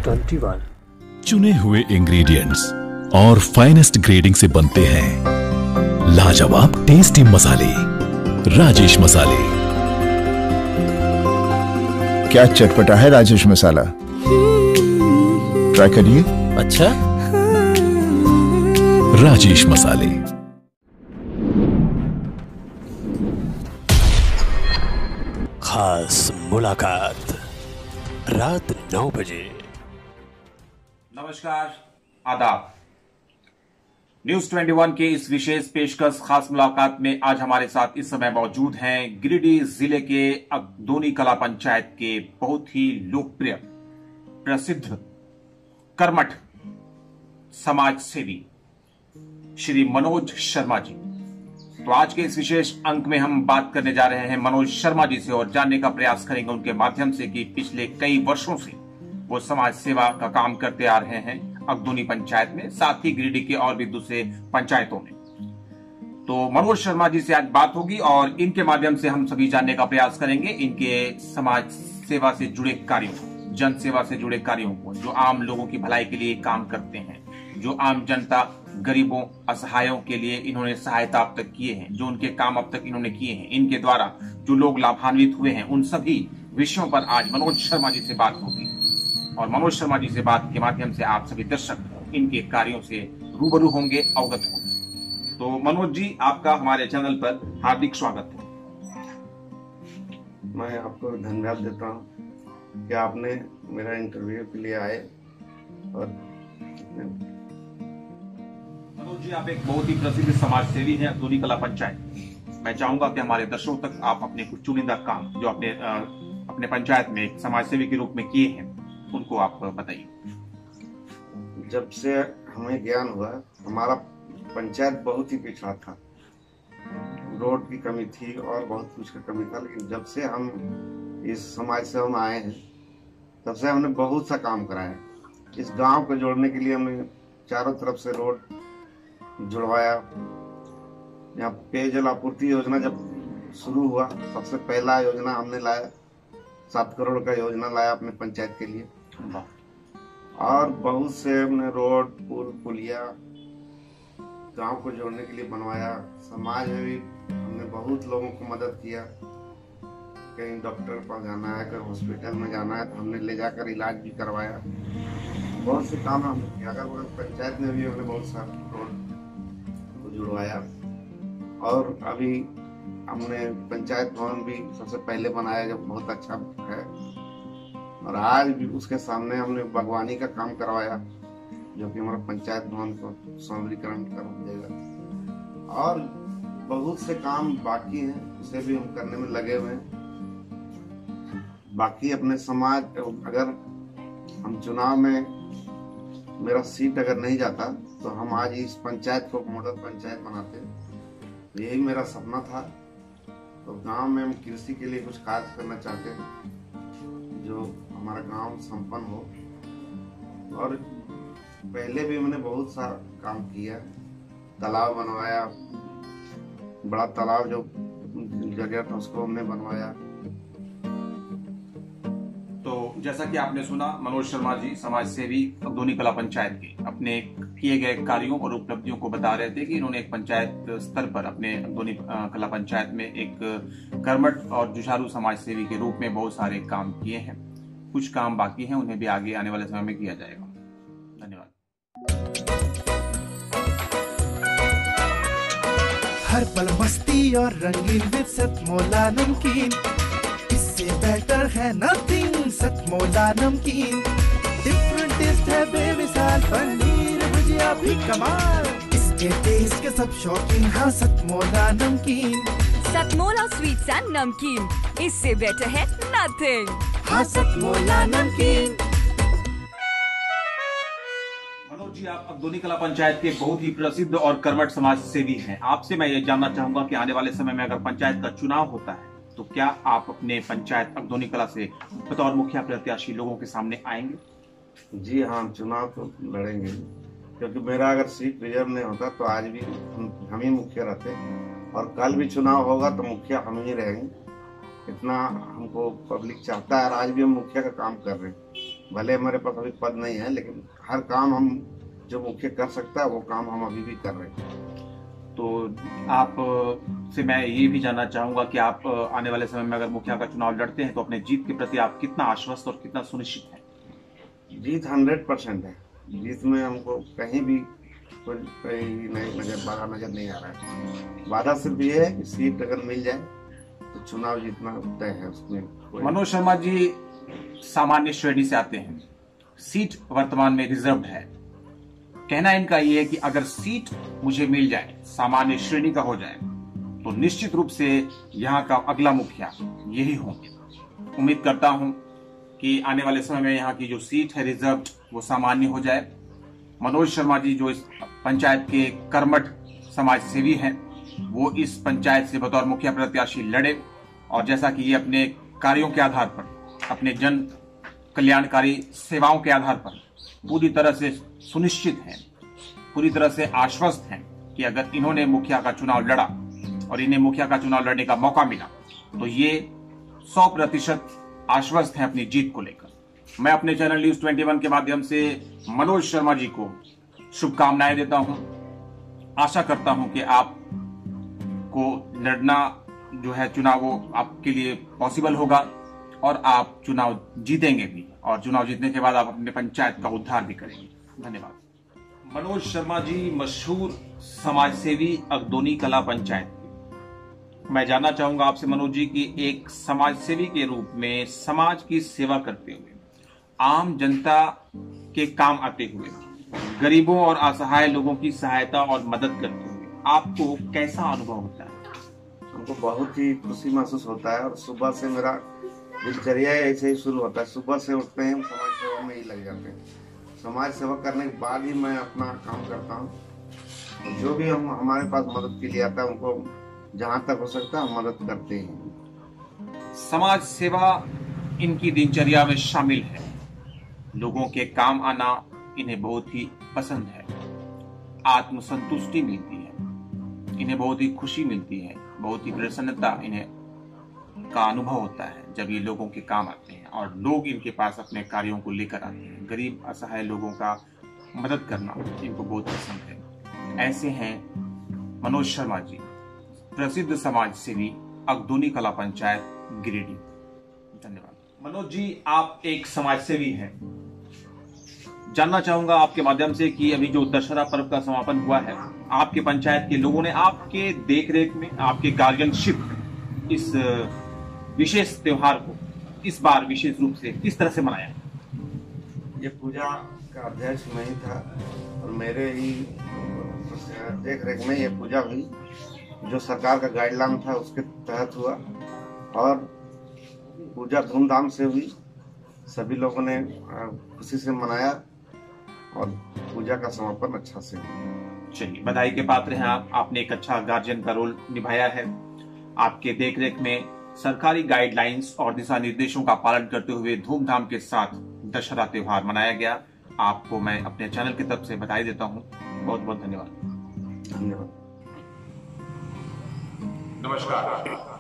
21 चुने हुए इंग्रेडिएंट्स और फाइनेस्ट ग्रेडिंग से बनते हैं लाजवाब टेस्टी मसाले। राजेश मसाले। क्या चटपटा है राजेश मसाला, ट्राई करिए। अच्छा, राजेश मसाले। खास मुलाकात रात 9 बजे। नमस्कार, आदाब। न्यूज 21 के इस विशेष पेशकश खास मुलाकात में आज हमारे साथ इस समय मौजूद हैं गिरिडीह जिले के अगदोनी कला पंचायत के बहुत ही लोकप्रिय, प्रसिद्ध, कर्मठ समाज सेवी श्री मनोज शर्मा जी। तो आज के इस विशेष अंक में हम बात करने जा रहे हैं मनोज शर्मा जी से और जानने का प्रयास करेंगे उनके माध्यम से कि पिछले कई वर्षों से वो समाज सेवा का काम करते आ रहे हैं अगदोनी पंचायत में, साथ ही गिरिडीह के और भी दूसरे पंचायतों में। तो मनोज शर्मा जी से आज बात होगी और इनके माध्यम से हम सभी जानने का प्रयास करेंगे इनके समाज सेवा से जुड़े कार्यों, जन सेवा से जुड़े कार्यों को, जो आम लोगों की भलाई के लिए काम करते हैं, जो आम जनता, गरीबों, असहायों के लिए इन्होंने सहायता अब तक किए हैं, जो उनके काम अब तक इन्होंने किए हैं, इनके द्वारा जो लोग लाभान्वित हुए हैं, उन सभी विषयों पर आज मनोज शर्मा जी से बात होगी। और मनोज शर्मा जी से बात के माध्यम से आप सभी दर्शक इनके कार्यों से रूबरू होंगे, अवगत होंगे। तो मनोज जी, आपका हमारे चैनल पर हार्दिक स्वागत है। मैं आपको धन्यवाद देता हूँ कि आपने मेरा इंटरव्यू के लिए आए। और मनोज जी, आप एक बहुत ही प्रसिद्ध समाज सेवी हैं अगदोनी कला पंचायत। मैं चाहूंगा कि हमारे दर्शकों तक आप अपने कुछ चुनिंदा काम जो अपने पंचायत में एक समाज सेवी के रूप में किए हैं उनको आप बताइए। जब से हमें ज्ञान हुआ, हमारा पंचायत बहुत ही पिछड़ा था, रोड की कमी थी और बहुत कुछ का कमी था। लेकिन जब से हम इस समाज सेवा में आए हैं, तब से हमने बहुत सा काम कराया। इस गांव को जोड़ने के लिए हमने चारों तरफ से रोड जुड़वाया। यहाँ पेयजल आपूर्ति योजना जब शुरू हुआ, सबसे पहला योजना हमने लाया, 7 करोड़ का योजना लाया अपने पंचायत के लिए। और बहुत से हमने रोड, पुल, पुलिया गांव को जोड़ने के लिए बनवाया। समाज में भी हमने बहुत लोगों को मदद किया। कहीं डॉक्टर के पास जाना है, कहीं हॉस्पिटल में जाना है, तो हमने ले जाकर इलाज भी करवाया। बहुत से काम हमने किया। अगर पंचायत में भी हमने बहुत सारे रोड को जुड़वाया। और अभी हमने पंचायत भवन भी सबसे पहले बनाया, जो बहुत अच्छा है। और आज भी उसके सामने हमने बागवानी का काम करवाया, जो कि हमारा पंचायत भवन को सौंदर्यीकरण कर देगा। और बहुत से काम बाकी हैं, उसे भी हम करने में लगे हुए हैं। बाकी अपने समाज, अगर हम चुनाव में मेरा सीट अगर नहीं जाता तो हम आज इस पंचायत को मॉडल पंचायत बनाते। यही मेरा सपना था। तो गांव में हम कृषि के लिए कुछ कार्य करना चाहते हैं, जो हमारा गांव संपन्न हो। और पहले भी मैंने बहुत सारा काम किया, तालाब बनवाया, बड़ा तालाब जो जगह था उसको हमने बनवाया। तो जैसा कि आपने सुना, मनोज शर्मा जी समाज सेवी अगदोनी कला पंचायत के अपने किए गए कार्यों और उपलब्धियों को बता रहे थे कि इन्होंने एक पंचायत स्तर पर अपने अगदोनी कला पंचायत में एक कर्मठ और जुझारू समाज सेवी के रूप में बहुत सारे काम किए हैं। कुछ काम बाकी हैं, उन्हें भी आगे आने वाले समय में किया जाएगा। धन्यवाद। हर पल मस्ती और रंगीन विद सतमोला नमकीन, इससे बेटर है नथिंग। सतमोला नमकीन डिफरेंट टेस्ट है बेमिसाल, पनीर भुजिया भी कमाल, इसके टेस्ट के सब शौकीन। हाँ, सतमोला नमकीन। सतमोला स्वीट्स एंड नमकीन, इससे बेटर है नथिंग। हाँ, सतमोला नमकीन। मनोज जी, आप अगदोनी कला पंचायत के बहुत ही प्रसिद्ध और कर्मठ समाज सेवी हैं। आपसे मैं ये जानना चाहूंगा कि आने वाले समय में अगर पंचायत का चुनाव होता है तो क्या आप अपने पंचायत अगदोनी कला से बतौर मुखिया प्रत्याशी लोगों के सामने आएंगे? जी हाँ, चुनाव तो लड़ेंगे, क्योंकि मेरा अगर सीट रिजर्व नहीं होता तो आज भी हम ही मुखिया रहते, और कल भी चुनाव होगा तो मुखिया हम ही रहेंगे। इतना हमको पब्लिक चाहता है और आज भी हम मुखिया का काम कर रहे हैं। भले हमारे पास अभी पद नहीं है, लेकिन हर काम हम जो मुखिया कर सकता है वो काम हम अभी भी कर रहे हैं। तो आप से मैं ये भी जानना चाहूंगा कि आप आने वाले समय में अगर मुखिया का चुनाव लड़ते हैं तो अपने जीत के प्रति आप कितना आश्वस्त और कितना सुनिश्चित हैं? जीत 100% है। जीत में हमको कहीं भी कोई नहीं बाधा नजर नहीं आ रहा है। बाधा सिर्फ ये है कि सीट अगर मिल जाए तो चुनाव जीतना तय है। उसमें मनोज शर्मा जी सामान्य श्रेणी से आते हैं, सीट वर्तमान में रिजर्व है। कहना इनका यह है कि अगर सीट मुझे मिल जाए, सामान्य श्रेणी का हो जाए, तो निश्चित रूप से यहाँ का अगला मुखिया यही होंगे। उम्मीद करता हूं कि आने वाले समय में यहाँ की जो सीट है रिजर्व वो सामान्य हो जाए। मनोज शर्मा जी जो इस पंचायत के कर्मठ समाज सेवी हैं, वो इस पंचायत से बतौर मुखिया प्रत्याशी लड़े और जैसा कि ये अपने कार्यों के आधार पर, अपने जन कल्याणकारी सेवाओं के आधार पर पूरी तरह से सुनिश्चित हैं, पूरी तरह से आश्वस्त हैं कि अगर इन्होंने मुखिया का चुनाव लड़ा और इन्हें मुखिया का चुनाव लड़ने का मौका मिला तो ये 100% आश्वस्त हैं अपनी जीत को लेकर। मैं अपने चैनल न्यूज 21 के माध्यम से मनोज शर्मा जी को शुभकामनाएं देता हूं। आशा करता हूं कि आप को लड़ना जो है चुनाव वो आपके लिए पॉसिबल होगा और आप चुनाव जीतेंगे भी, और चुनाव जीतने के बाद आप अपने पंचायत का उद्धार भी करेंगे। धन्यवाद। मनोज शर्मा जी मशहूर समाज सेवी अगदोनी कला पंचायत। मैं जानना चाहूंगा आपसे मनोज जी की एक समाज सेवी के रूप में समाज की सेवा करते हुए, आम जनता के काम आते हुए, गरीबों और असहाय लोगों की सहायता और मदद करते हुए आपको कैसा अनुभव होता है? हमको बहुत ही खुशी महसूस होता है और सुबह से मेरा दिनचर्या ऐसे ही शुरू होता है। सुबह से उठते हैं, समाज सेवा में ही लग जाते हैं। समाज सेवा करने के बाद ही मैं अपना काम करता हूँ। जो भी हमारे पास मदद के लिए आता है उनको जहाँ तक हो सकता है हम मदद करते हैं। समाज सेवा इनकी दिनचर्या में शामिल है। लोगों के काम आना इन्हें बहुत ही पसंद है। आत्मसंतुष्टि मिलती है, इन्हें बहुत ही खुशी मिलती है, बहुत ही प्रसन्नता इन्हें का अनुभव होता है जब ये लोगों के काम आते हैं और लोग इनके पास अपने कार्यों को लेकर आते हैं। गरीब असहाय लोगों का मदद करना इनको बहुत पसंद है। ऐसे हैं मनोज शर्मा जी, प्रसिद्ध समाज सेवी अगदोनी कला पंचायत गिरिडीह। धन्यवाद। मनोज जी आप एक समाज सेवी हैं। जानना चाहूंगा आपके माध्यम से कि अभी जो दशहरा पर्व का समापन हुआ है, आपके पंचायत के लोगों ने आपके देखरेख में, आपके गार्जियनशिप में इस विशेष त्योहार को इस बार विशेष रूप से किस तरह से मनाया? ये पूजा का अध्यक्ष मैं ही था और मेरे ही देख रेख में ये पूजा हुई। जो सरकार का गाइडलाइन था उसके तहत हुआ और पूजा धूमधाम से हुई। सभी लोगों ने खुशी से मनाया और पूजा का समापन अच्छा से हुआ। चलिए, बधाई के पात्र हैं आप। आपने एक अच्छा गार्जियन का रोल निभाया है। आपके देखरेख में सरकारी गाइडलाइंस और दिशा निर्देशों का पालन करते हुए धूमधाम के साथ दशहरा त्योहार मनाया गया। आपको मैं अपने चैनल की तरफ से बधाई देता हूं। बहुत बहुत धन्यवाद। धन्यवाद। नमस्कार,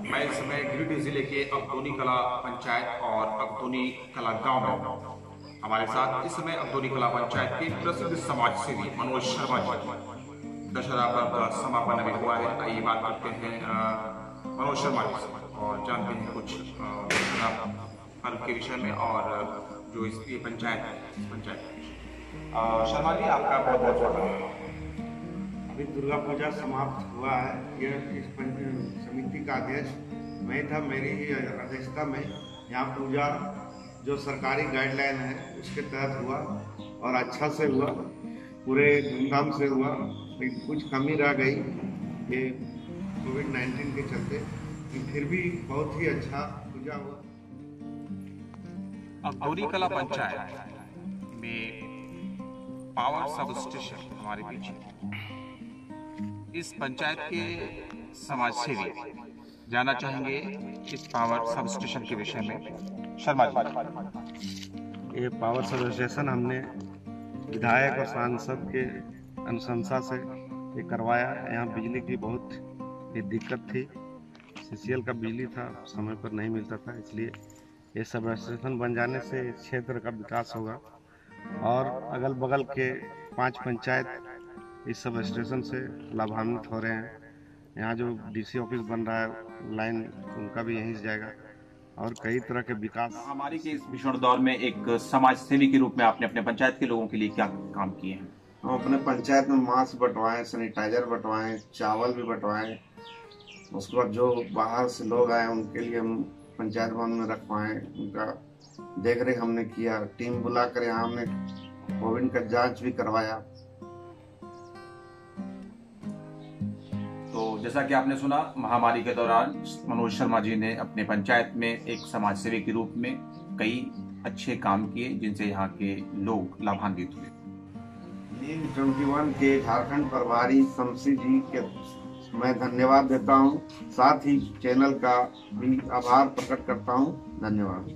मैं इस समय गिरिडीह जिले के अगदोनी कला पंचायत और अगदोनी कला गांव में हूं। हमारे साथ इस समय अगदोनी कला पंचायत के प्रसिद्ध समाज सेवी मनोज शर्मा जी। दशहरा पर्व का समापन अभी हुआ है। आइए बात करते हैं मनोज शर्मा जी से और जानते हैं कुछ पर्व के विषय में और जो इसकी पंचायत है। शर्मा जी आपका बहुत बहुत स्वागत है। अभी दुर्गा पूजा समाप्त हुआ है। यह इस समिति का अध्यक्ष मैं था। मेरी ही अध्यक्षता में यहाँ पूजा जो सरकारी गाइडलाइन है उसके तहत हुआ और अच्छा से हुआ, पूरे धूमधाम से हुआ। लेकिन कुछ कमी रह गई ये कोविड-19 के चलते, फिर भी बहुत ही अच्छा पूजा हुआ। अगदोनी कला पंचायत में पावर सब स्टेशन हमारे पीछे। इस पंचायत के समाज सेवी जानना चाहेंगे इस पावर सब स्टेशन के विषय में। शर्मा जी, ये पावर सब स्टेशन हमने विधायक और सांसद के अनुशंसा से ये करवाया। यहाँ बिजली की बहुत दिक्कत थी। सीसीएल का बिजली था, समय पर नहीं मिलता था, इसलिए ये सब स्टेशन बन जाने से इस क्षेत्र का विकास होगा और अगल बगल के 5 पंचायत इस सब स्टेशन से लाभान्वित हो रहे हैं। यहाँ जो डीसी ऑफिस बन रहा है लाइन, उनका भी यहीं से जाएगा और कई तरह के विकास। महामारी के इस भीषण दौर में एक समाज सेवी के रूप में आपने अपने पंचायत के लोगों के लिए क्या काम किए हैं? हम अपने पंचायत में मास्क बंटवाएं, सैनिटाइजर बंटवाएं, चावल भी बंटवाएं। उसके बाद जो बाहर से लोग आए उनके लिए हम पंचायत भवन में रखवाएं, उनका देख रेख हमने किया। टीम बुला कर यहाँ हमने कोविड का जांच भी करवाया। तो जैसा कि आपने सुना, महामारी के दौरान मनोज शर्मा जी ने अपने पंचायत में एक समाज सेवी के रूप में कई अच्छे काम किए जिनसे यहाँ के लोग लाभान्वित हुए। न्यूज़ 21 के झारखंड प्रभारी शमशी जी के मैं धन्यवाद देता हूँ, साथ ही चैनल का भी आभार प्रकट करता हूँ। धन्यवाद।